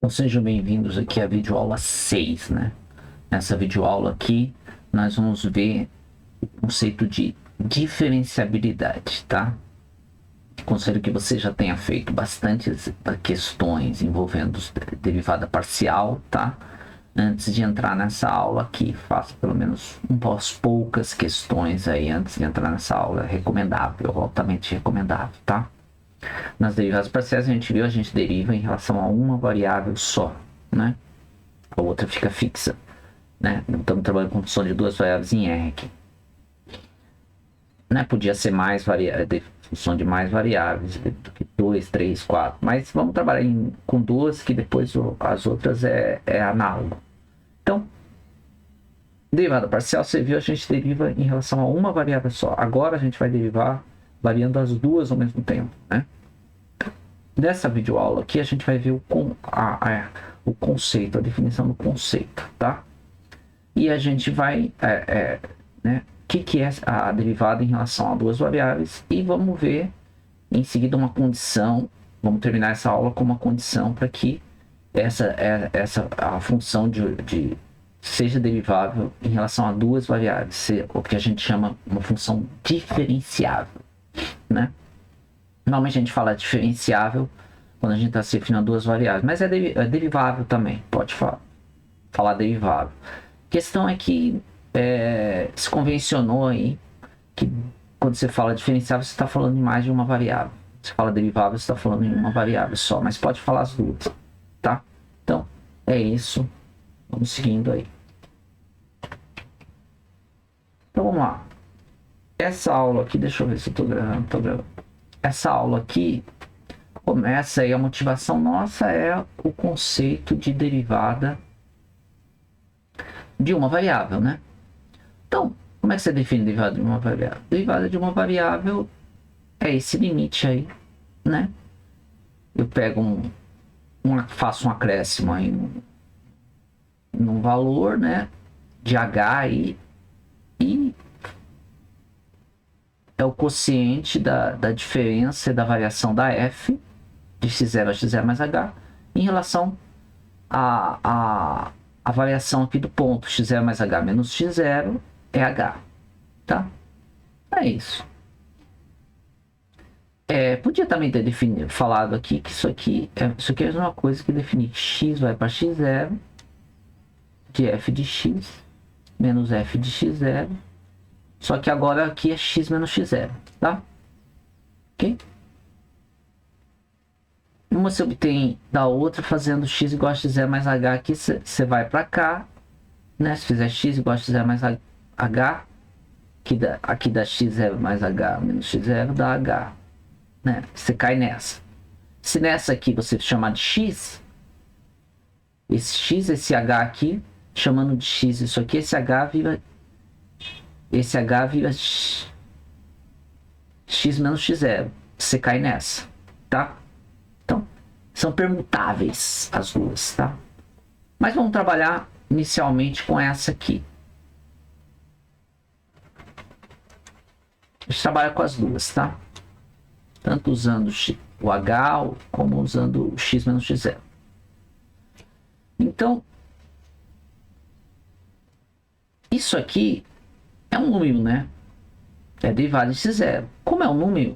Então sejam bem-vindos aqui à videoaula 6, né? Nessa videoaula aqui, nós vamos ver o conceito de diferenciabilidade, tá? Considero que você já tenha feito bastantes questões envolvendo derivada parcial, tá? Antes de entrar nessa aula aqui, faça pelo menos umas poucas questões aí antes de entrar nessa aula. É recomendável, altamente recomendável, tá? Nas derivadas parciais a gente deriva em relação a uma variável só, né? A outra fica fixa, né? Estamos trabalhando com função de duas variáveis em R aqui. Né? Podia ser mais variáveis, função de mais variáveis do que 2, 3, 4, mas vamos trabalhar com duas, que depois as outras é análogo. Então, derivada parcial, você viu, a gente deriva em relação a uma variável só. Agora a gente vai derivar variando as duas ao mesmo tempo, né? Nessa videoaula aqui a gente vai ver o conceito, a definição do conceito, tá? E a gente vai, né? O que é a derivada em relação a duas variáveis, e vamos ver em seguida uma condição. Vamos terminar essa aula com uma condição para que a função de seja derivável em relação a duas variáveis, ser o que a gente chama uma função diferenciável, né? Normalmente a gente fala diferenciável quando a gente está se referindo a duas variáveis, mas é derivável também, pode falar derivável. A questão é que se convencionou aí que quando você fala diferenciável, você está falando em mais de uma variável. Se fala derivável, você está falando em uma variável só, mas pode falar as duas, tá? Então, é isso. Vamos seguindo aí. Então, vamos lá. Essa aula aqui, deixa eu ver se eu estou gravando, Essa aula aqui começa aí, a motivação nossa é o conceito de derivada de uma variável, né? Então, como é que você define derivada de uma variável? Derivada de uma variável é esse limite aí, né? Eu pego faço um acréscimo aí num valor, né? De h aí, e é o quociente da diferença da variação da f, de x0 a x0 mais h, em relação à variação aqui do ponto, x0 mais h menos x0 é h, tá? É isso. Podia também ter falado aqui que isso aqui é a mesma coisa que definir x vai para x0 de f de x menos f de x0, só que agora aqui é x menos x0, tá? Ok? Uma se obtém da outra fazendo x igual a x0 mais h. Aqui você vai para cá, né? Se fizer x igual a x0 mais h, aqui dá x0 mais h menos x0 dá h, né? Você cai nessa. Se nessa aqui você chamar de x, esse h aqui, chamando de x isso aqui, esse h vira x menos x0. Você cai nessa, tá? Então, são permutáveis as duas, tá? Mas vamos trabalhar inicialmente com essa aqui. A gente trabalha com as duas, tá? Tanto usando o h como usando o x menos x0. Então, isso aqui é um número, né? É derivada de x0. Como é um número,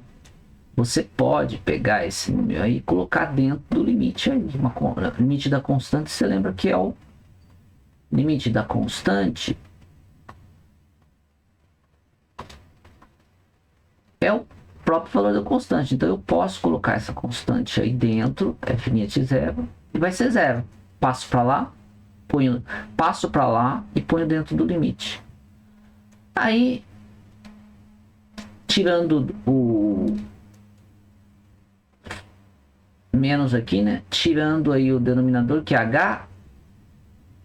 você pode pegar esse número aí e colocar dentro do limite aí. Limite da constante, você lembra que é o limite da constante é o próprio valor da constante. Então eu posso colocar essa constante aí dentro, f' de 0, e vai ser 0. Passo para lá e ponho dentro do limite. Aí, tirando o menos aqui, né? Tirando aí o denominador, que é h,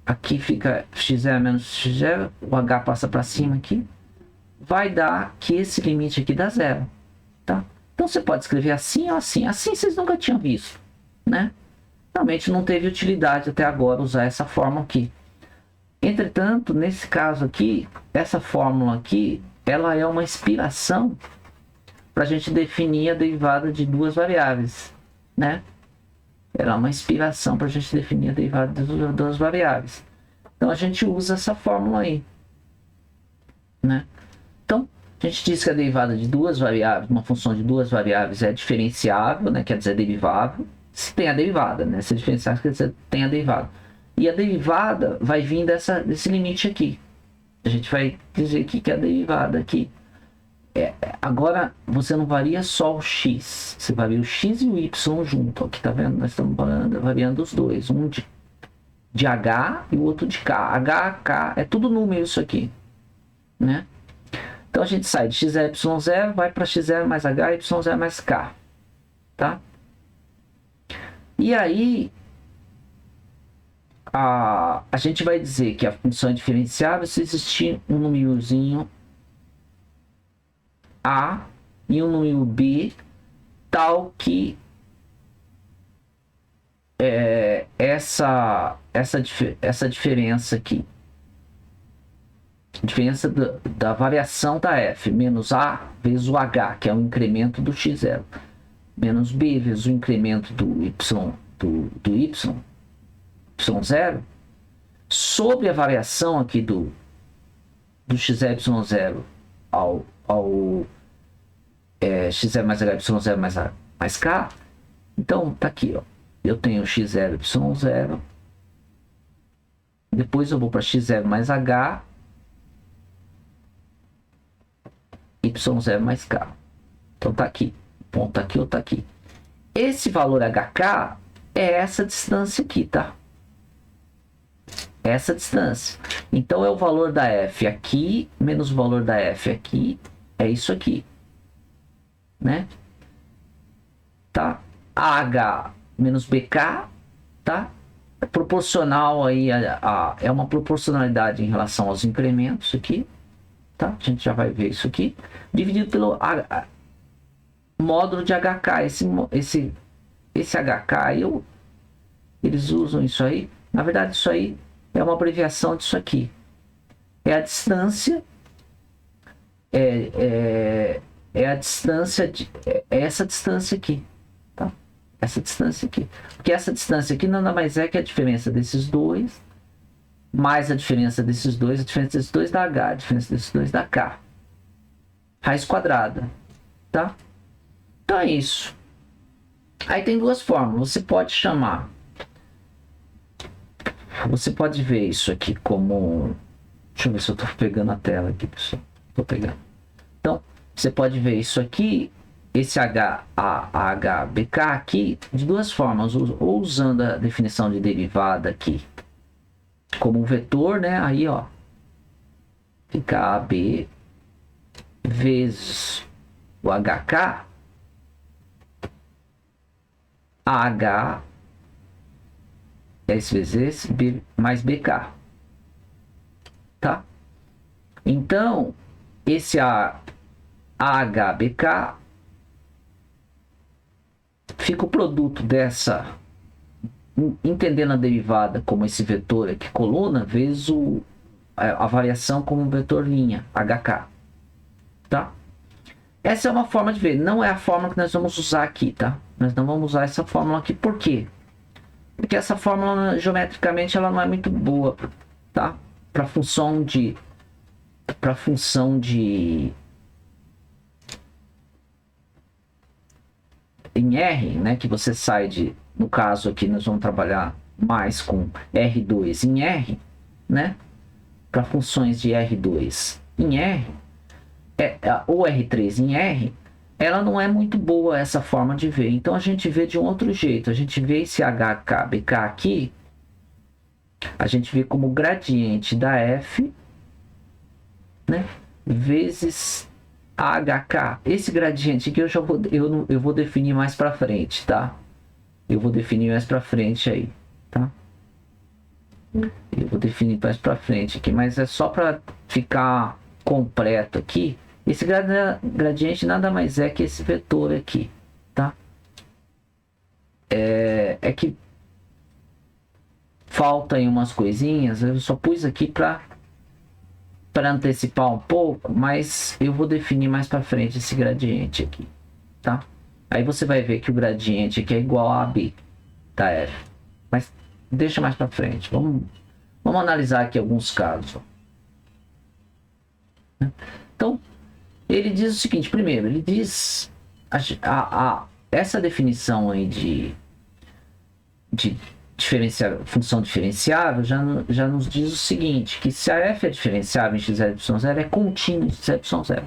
aqui fica x0 menos x0, o h passa para cima aqui, vai dar que esse limite aqui dá 0, tá? Então você pode escrever assim ou assim. Assim vocês nunca tinham visto, né? Realmente não teve utilidade até agora usar essa fórmula aqui. Entretanto, nesse caso aqui, essa fórmula aqui, ela é uma inspiração para a gente definir a derivada de duas variáveis, né? ela é uma inspiração para a gente definir a derivada das duas variáveis. Então a gente usa essa fórmula aí, né? Então a gente diz que a derivada de duas variáveis, uma função de duas variáveis é diferenciável, né? Quer dizer, derivável. Se tem a derivada, né? Se é diferenciável, quer dizer, tem a derivada. E a derivada vai vir desse limite aqui. A gente vai dizer aqui que a derivada aqui agora você não varia só o x, você varia o x e o y junto. Aqui tá vendo? Nós estamos variando os dois, um de h e o outro de k. H, k, é tudo número isso aqui, né? Então a gente sai de x é y0, vai para x0 mais h, y0 mais k, tá? E aí a gente vai dizer que a função é diferenciável se existir um númerozinho a e um número b tal que essa diferença aqui, diferença da variação da f menos a vezes o h, que é o incremento do x0, menos b vezes o incremento do y0, sobre a variação aqui do x0 ao x0 mais h, y0 mais k. Então tá aqui, ó, eu tenho x0, y0, depois eu vou para x0 mais h, y0 mais k. Então tá aqui, ponto tá aqui ou tá aqui. Esse valor hk é essa distância aqui, tá? Essa distância. Então é o valor da f aqui menos o valor da f aqui, é isso aqui, né? Tá? AH menos BK, tá? É proporcional aí é uma proporcionalidade em relação aos incrementos aqui, tá? A gente já vai ver isso aqui, dividido pelo módulo de HK. Esse HK, eles usam isso aí. Na verdade, isso aí é uma abreviação disso aqui. É a distância. É a distância é essa distância aqui, tá? Essa distância aqui. Porque essa distância aqui nada mais é que a diferença desses dois, mais a diferença desses dois, a diferença desses dois da H, a diferença desses dois da K. Raiz quadrada, tá? Então é isso. Aí tem duas formas. Você pode chamar. Você pode ver isso aqui como. Deixa eu ver se eu estou pegando a tela aqui, pessoal. Estou pegando. Então, você pode ver isso aqui, esse HBK aqui, de duas formas. Ou usando a definição de derivada aqui como um vetor, né? Aí, ó, fica AB vezes o HK, AH, S vezes esse, B mais BK, tá? Então, esse AHBK fica o produto dessa, entendendo a derivada como esse vetor aqui, coluna, vezes a variação como um vetor linha, HK, tá? Essa é uma forma de ver, não é a fórmula que nós vamos usar aqui, tá? Nós não vamos usar essa fórmula aqui, por quê? Porque essa fórmula, geometricamente, ela não é muito boa, tá? Para função de em R, né, que você sai de, no caso aqui nós vamos trabalhar mais com R2 em R, né, para funções de R2 em R, ou R3 em R, ela não é muito boa essa forma de ver. Então a gente vê de um outro jeito. A gente vê esse HKBK aqui, a gente vê como gradiente da F, né, vezes HK. Esse gradiente aqui eu vou definir mais para frente, tá? Eu vou definir mais para frente aí, tá? Eu vou definir mais para frente aqui, mas é só para ficar completo aqui. Esse gradiente nada mais é que esse vetor aqui, tá? É que falta aí umas coisinhas, eu só pus aqui para antecipar um pouco, mas eu vou definir mais para frente esse gradiente aqui, tá? Aí você vai ver que o gradiente aqui é igual a AB, da f. Mas deixa mais para frente. Vamos analisar aqui alguns casos. Então, ele diz o seguinte, primeiro, ele diz essa definição aí de função diferenciável já nos diz o seguinte, que se a f é diferenciável em x0 e y0, é contínua em x0 e y0.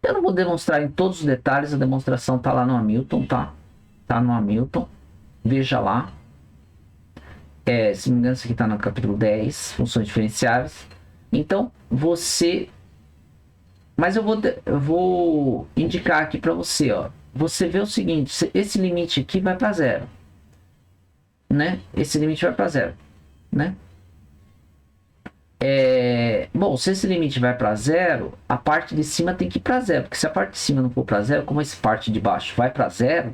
Eu não vou demonstrar em todos os detalhes, a demonstração está lá no Hamilton, tá? Tá no Hamilton, veja lá. Se não me engano, isso aqui está no capítulo 10, funções diferenciáveis. Então, mas eu vou indicar aqui para você, ó. Você vê o seguinte, esse limite aqui vai para zero, né? Esse limite vai para zero, né? Bom, se esse limite vai para zero, a parte de cima tem que ir para zero, porque se a parte de cima não for para zero, como essa parte de baixo vai para zero,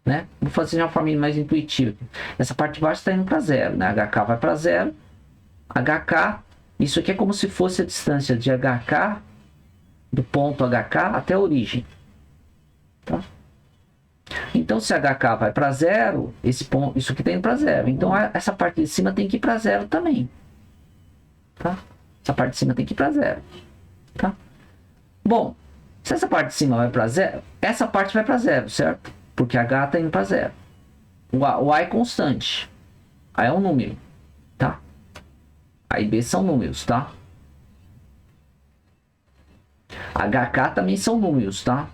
né? Vou fazer de uma forma mais intuitiva. Essa parte de baixo está indo para zero, né? HK vai para zero, HK, isso aqui é como se fosse a distância de HK, do ponto HK até a origem, tá? Então, se HK vai para zero, isso aqui está indo para zero. Então, essa parte de cima tem que ir para zero também, tá? Essa parte de cima tem que ir para zero, tá? Bom, se essa parte de cima vai para zero, essa parte vai para zero, certo? Porque H está indo para zero. O A é constante. A é um número, tá? A e B são números, tá? HK também são números, tá?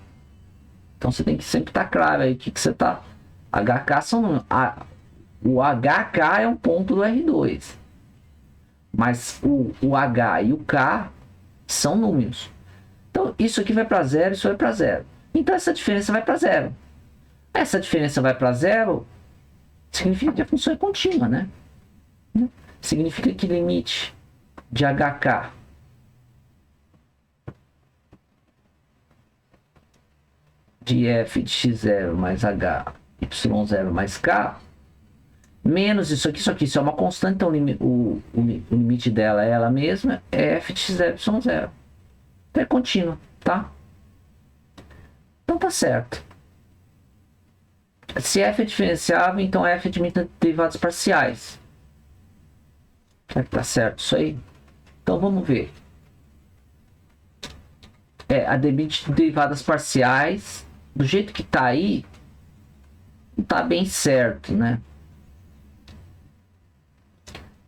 Então você tem que sempre estar claro aí o que você tá. HK são números. O HK é um ponto do R2. Mas o H e o K são números. Então isso aqui vai para zero, isso vai para zero. Então essa diferença vai para zero. Essa diferença vai para zero significa que a função é contínua, né? Significa que limite de HK de f de x0 mais h, y0 mais k, menos isso aqui, isso é uma constante, então o limite dela é ela mesma, é f de x0, y0. Então é contínuo, tá? Então tá certo. Se f é diferenciável, então f admite derivadas parciais. Será que tá certo isso aí? Então vamos ver. Admite derivadas parciais, do jeito que tá aí, não tá bem certo, né?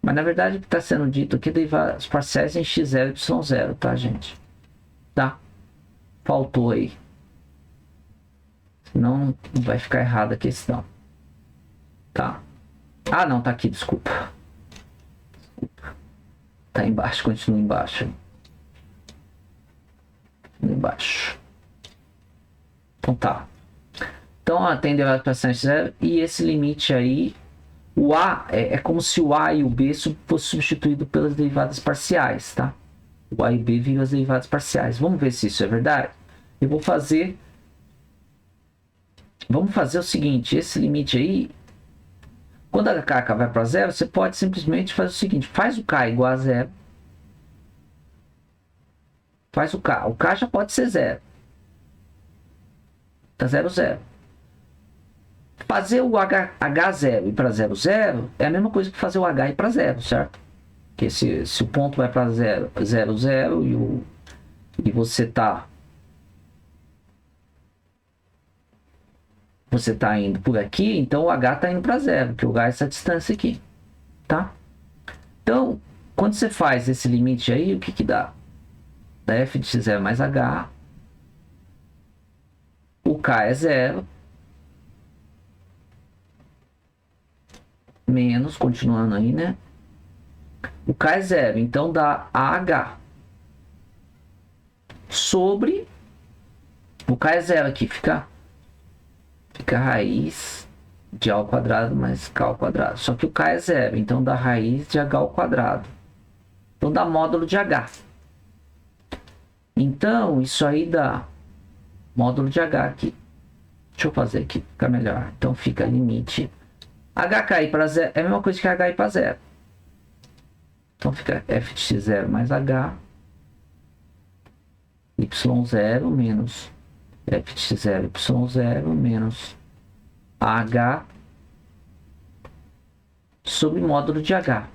Mas na verdade o que está sendo dito aqui é derivadas parciais em x0 e y0, tá, gente? Tá? Faltou aí. Senão vai ficar errada a questão. Tá? Ah, não, tá aqui, desculpa. Tá embaixo, continua embaixo. Embaixo. Então tá. Então tem derivadas parciais em x0 e esse limite aí, o A é como se o A e o B fosse substituído pelas derivadas parciais, tá? O A e B viram as derivadas parciais. Vamos ver se isso é verdade. Eu vou fazer... Vamos fazer o seguinte, esse limite aí, quando a HK vai para zero, você pode simplesmente fazer o seguinte, faz o K igual a zero, faz o K já pode ser zero, tá 0, 0. Fazer o H0 ir para 0, 0 é a mesma coisa que fazer o H ir para 0, certo? Porque se o ponto vai para 0, 0, 0 e você tá indo por aqui, então o H está indo para zero, que o H é essa distância aqui, tá? Então, quando você faz esse limite aí, o que que dá? Da f de x0 mais h, o K é 0, menos, continuando aí, né? O K é 0, então dá AH sobre o K é 0 aqui, fica raiz de A ao quadrado mais K ao quadrado. Só que o K é 0, então dá raiz de H ao quadrado. Então dá módulo de H. Então isso aí dá módulo de H aqui. Deixa eu fazer aqui, fica melhor. Então fica limite. H cair para 0 é a mesma coisa que H ir para 0. Então fica f de x0 mais h, y0 menos f de x0, y0 menos H sobre módulo de H,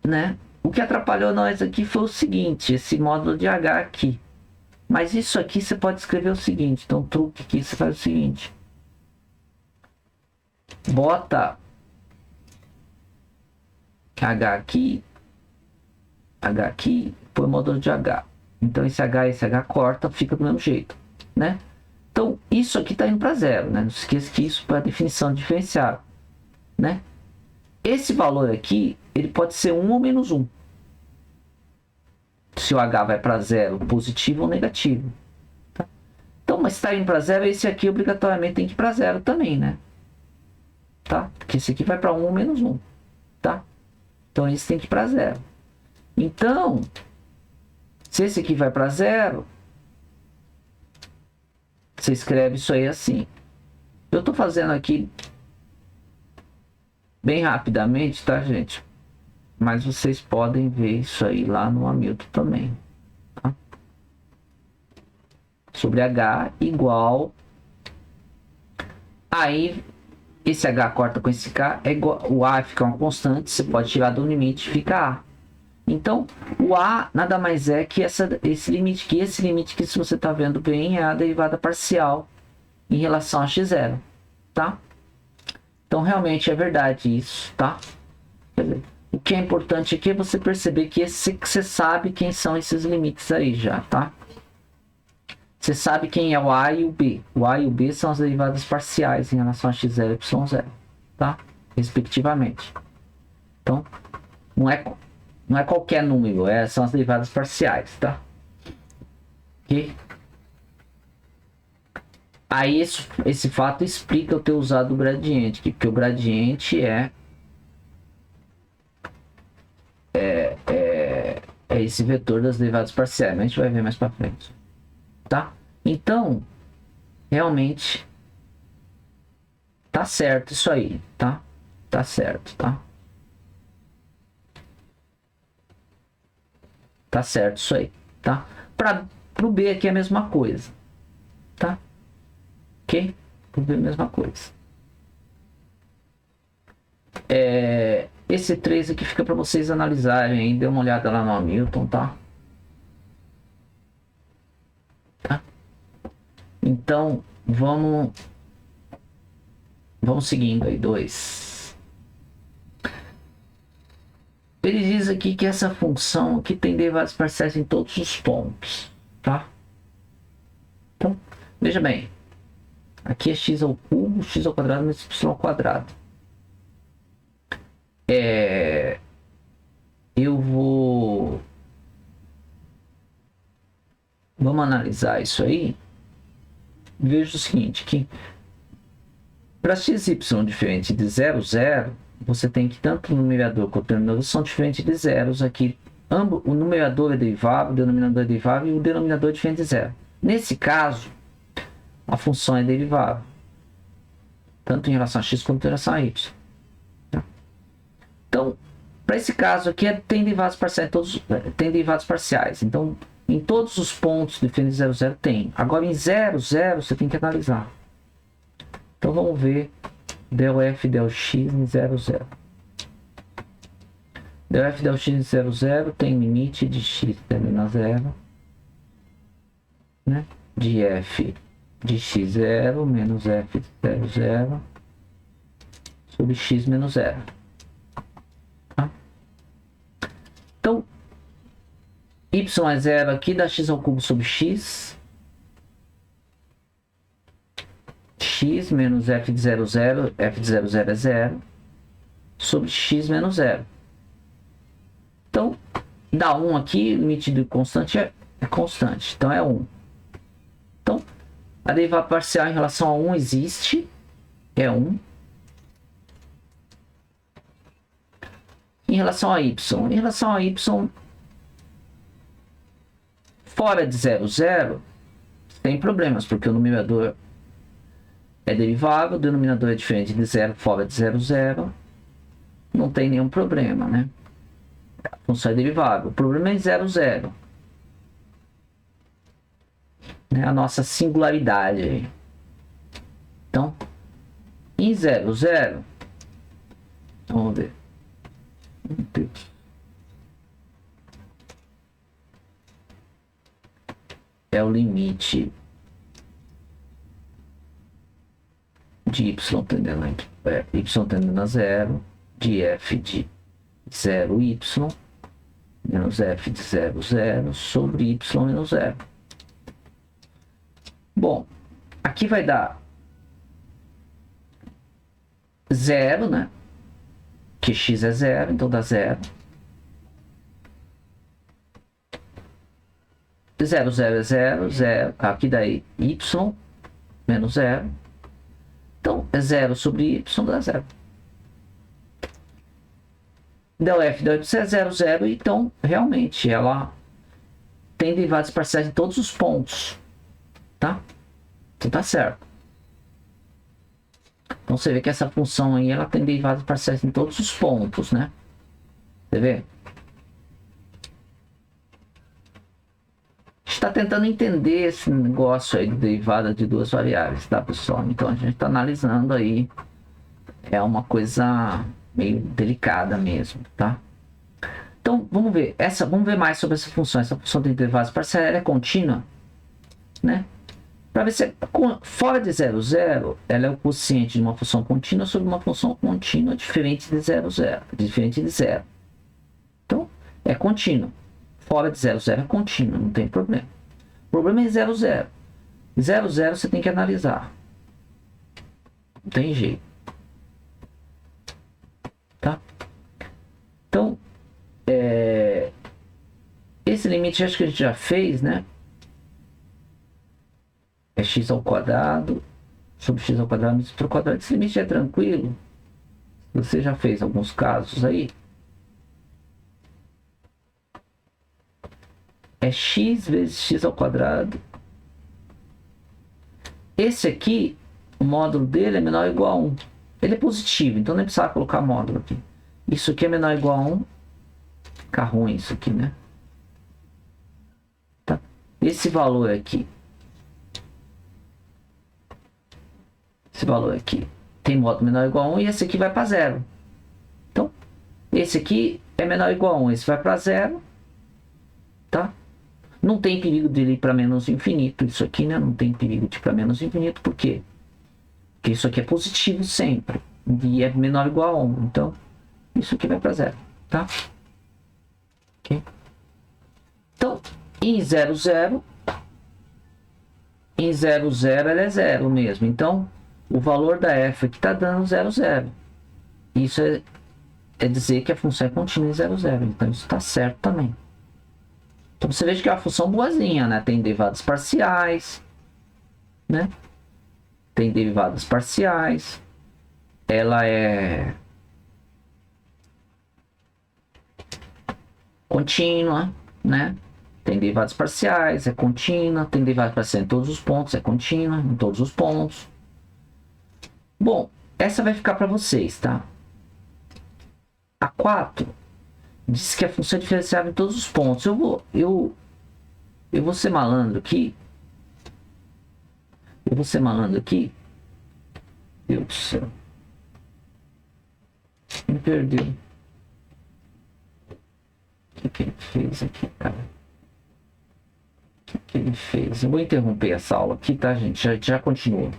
né? O que atrapalhou nós aqui foi o seguinte, esse módulo de H aqui. Mas isso aqui você pode escrever o seguinte, então o truque aqui você faz o seguinte. Bota H aqui, põe o módulo de H. Então esse H corta, fica do mesmo jeito, né? Então isso aqui está indo para zero, né? Não se esqueça que isso é a definição diferenciável, né? Esse valor aqui, ele pode ser 1 ou menos 1. Se o H vai para zero, positivo ou negativo. Tá? Então, mas está indo para zero, esse aqui obrigatoriamente tem que ir para zero também, né? Tá? Porque esse aqui vai para 1 ou menos 1. Tá? Então, esse tem que ir para zero. Então, se esse aqui vai para zero, você escreve isso aí assim. Eu estou fazendo aqui bem rapidamente, tá, gente? Mas vocês podem ver isso aí lá no Hamilton também. Tá? Sobre H igual. Aí, esse H corta com esse K, é igual, o A fica uma constante, você pode tirar do limite e fica A. Então, o A nada mais é que esse limite aqui. Esse limite que, se você está vendo bem, é a derivada parcial em relação a x0. Tá? Então, realmente é verdade isso, tá? Quer dizer, o que é importante aqui é você perceber que você sabe quem são esses limites aí já, tá? Você sabe quem é o A e o B. O A e o B são as derivadas parciais em relação a x0 e y0, tá? Respectivamente. Então, não é qualquer número, são as derivadas parciais, tá? Ok? Aí esse fato explica eu ter usado o gradiente aqui, porque o gradiente é esse vetor das derivadas parciais, mas a gente vai ver mais para frente, tá? Então, realmente tá certo isso aí, tá? Tá certo, tá? Tá certo isso aí, tá? Para o B aqui é a mesma coisa, tá? Ok? Pro B é a mesma coisa. Esse 3 aqui fica para vocês analisarem aí, dê uma olhada lá no Hamilton, tá? Tá? Então, vamos seguindo aí, 2. Ele diz aqui que essa função aqui tem derivadas parciais em todos os pontos, tá? Então, veja bem. Aqui é x ao cubo, x ao quadrado menos y ao quadrado. Vamos analisar isso aí. Veja o seguinte, que para x e y diferente de 0, 0, você tem que tanto o numerador quanto o denominador são diferentes de zeros aqui. Ambos, o numerador é derivável, o denominador é derivável e o denominador é diferente de zero. Nesse caso, a função é derivável, tanto em relação a x quanto em relação a y. Então, para esse caso aqui, tem derivados parciais, tem derivados parciais. Então, em todos os pontos diferentes de 0, 0 tem. Agora, em 0, 0, você tem que analisar. Então, vamos ver del f del x em 0, 0. Del f del x em 0, 0 tem limite de x termina 0, né? De f de x0 menos f de 0, 0 sobre x menos 0. Tá? Então, y é 0 aqui dá x ao cubo sobre x. X menos f de 0, 0. F de 0, 0 é 0. Sobre x menos 0. Então, dá 1 aqui, limite do constante é constante. Então, é 1. Então, a derivada parcial em relação a 1 existe. É 1. Em relação a y. Em relação a y, fora de 0, 0, tem problemas, porque o numerador é derivável, o denominador é diferente de 0, fora de 0, 0. Não tem nenhum problema, né? A função é derivável. O problema é em 0, 0. Né? A nossa singularidade aí. Então, em 0, 0, vamos ver. Meu Deus. É o limite de y tendendo a 0, de f de 0y menos f de 0, 0 sobre y menos 0. Bom, aqui vai dar 0, né? Que x é 0, então dá 0. 0, 0 é 0, 0. Aqui dá y menos 0. Então, é 0 sobre y dá 0. Del f del y é 0, 0. Então, realmente, ela tem derivadas parciais em todos os pontos. Tá? Então, tá certo. Então, você vê que essa função aí, ela tem derivadas parciais em todos os pontos, né? Você vê? Está tentando entender esse negócio aí de derivada de duas variáveis, tá, pessoal? Então a gente está analisando aí, é uma coisa meio delicada mesmo, tá? Então vamos ver mais sobre essa função. Essa função de derivadas parciais, ela é contínua, né? Para ver se é fora de 0, 0, ela é o quociente de uma função contínua sobre uma função contínua diferente de 0, 0, diferente de 0. Então é contínua. Fora de 0, 0 é contínuo, não tem problema. O problema é 0, 0. 0, 0 você tem que analisar. Não tem jeito. Tá? Então, esse limite acho que a gente já fez, né? É x ao quadrado sobre x ao quadrado menos y ao quadrado. Esse limite é tranquilo. Você já fez alguns casos aí. É x vezes x ao quadrado. Esse aqui, o módulo dele é menor ou igual a 1. Ele é positivo, então nem precisa colocar módulo aqui. Isso aqui é menor ou igual a 1. Fica ruim isso aqui, né? Tá. Esse valor aqui. Esse valor aqui tem módulo menor ou igual a 1 e esse aqui vai para 0. Então, esse aqui é menor ou igual a 1. Esse vai para 0. Tá? Não tem perigo de ir para menos infinito. Isso aqui, né? Não tem perigo de ir para menos infinito. Por quê? Porque isso aqui é positivo sempre. E é menor ou igual a 1. Então, isso aqui vai para 0. Tá? Ok? Então, em 0, 0. Em 0, 0, ela é 0 mesmo. Então, o valor da f aqui está dando 0, 0. Isso é dizer que a função é contínua em 0, 0. Então, isso está certo também. Então você veja que é uma função boazinha, né? Tem derivadas parciais, né? Tem derivadas parciais. Ela é contínua, né? Tem derivadas parciais, é contínua. Tem derivadas parciais em todos os pontos, é contínua em todos os pontos. Bom, essa vai ficar para vocês, tá? A 4 diz que a função é diferenciável em todos os pontos. Eu vou ser malandro aqui. Deus do céu. Me perdeu. O que ele fez aqui, cara? O que ele fez? Eu vou interromper essa aula aqui, tá, gente? Já continua.